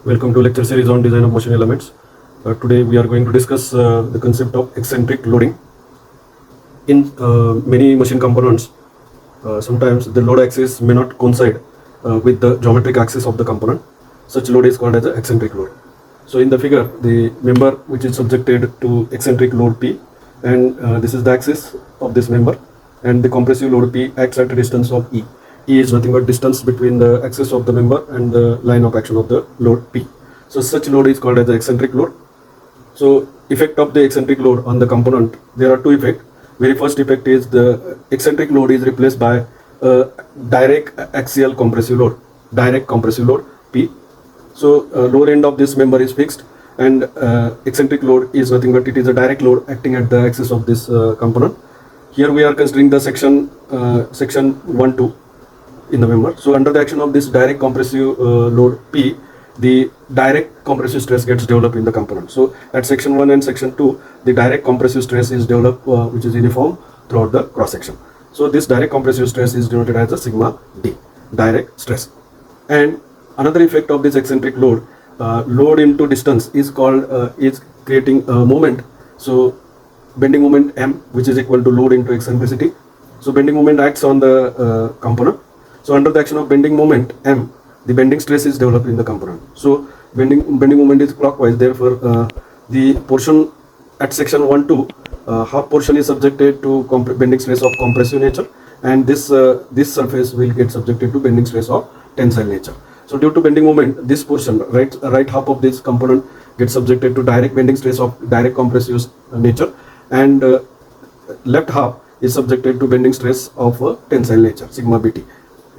Welcome to lecture series on design of motion elements. Today we are going to discuss the concept of eccentric loading. In many machine components, sometimes the load axis may not coincide with the geometric axis of the component. Such load is called as the eccentric load. So in the figure, the member which is subjected to eccentric load P, and this is the axis of this member, and the compressive load P acts at a distance of E. E is nothing but distance between the axis of the member and the line of action of the load P. So such load is called as the eccentric load. So effect of the eccentric load on the component, there are two effects. Very first effect is the eccentric load is replaced by direct axial compressive load P. So lower end of this member is fixed, and eccentric load is nothing but it is a direct load acting at the axis of this component. Here we are considering the section 1-2 in the member. So under the action of this direct compressive load P, the direct compressive stress gets developed in the component. So at section 1 and section 2, the direct compressive stress is developed which is uniform throughout the cross section. So this direct compressive stress is denoted as the sigma D, direct stress. And another effect of this eccentric load, load into distance, is called is creating a moment. So bending moment M, which is equal to load into eccentricity. So bending moment acts on the component. So under the action of bending moment M, the bending stress is developed in the component. So bending moment is clockwise. Therefore, the portion at section 1-2, half portion is subjected to bending stress of compressive nature, and this surface will get subjected to bending stress of tensile nature. So due to bending moment, this portion, right half of this component gets subjected to direct bending stress of direct compressive nature, and left half is subjected to bending stress of tensile nature, sigma Bt.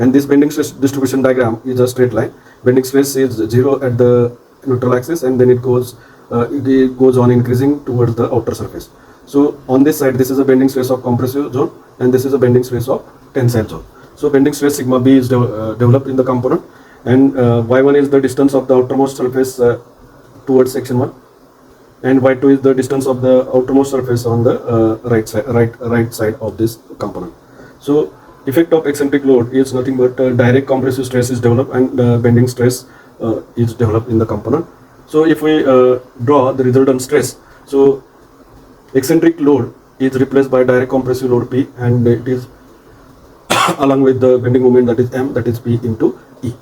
And this bending stress distribution diagram is a straight line. Bending stress is 0 at the neutral axis, and then it goes on increasing towards the outer surface. So on this side, this is a bending stress of compressive zone, and this is a bending stress of tensile zone. So bending stress sigma B is developed in the component, and y1 is the distance of the outermost surface towards section 1, and y2 is the distance of the outermost surface on the right side of this component. So effect of eccentric load is nothing but direct compressive stress is developed, and bending stress is developed in the component. So if we draw the resultant stress, so eccentric load is replaced by direct compressive load P, and it is along with the bending moment, that is M, that is P into E.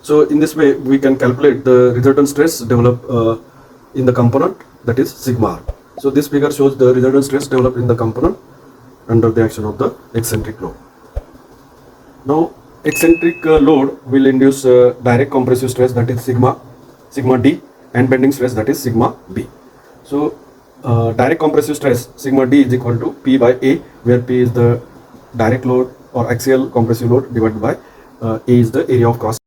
So in this way we can calculate the resultant stress developed in the component, that is sigma R. So this figure shows the resultant stress developed in the component under the action of the eccentric load. Now eccentric load will induce direct compressive stress, that is sigma D, and bending stress, that is sigma B. So direct compressive stress sigma D is equal to P by A, where P is the direct load or axial compressive load divided by A is the area of cross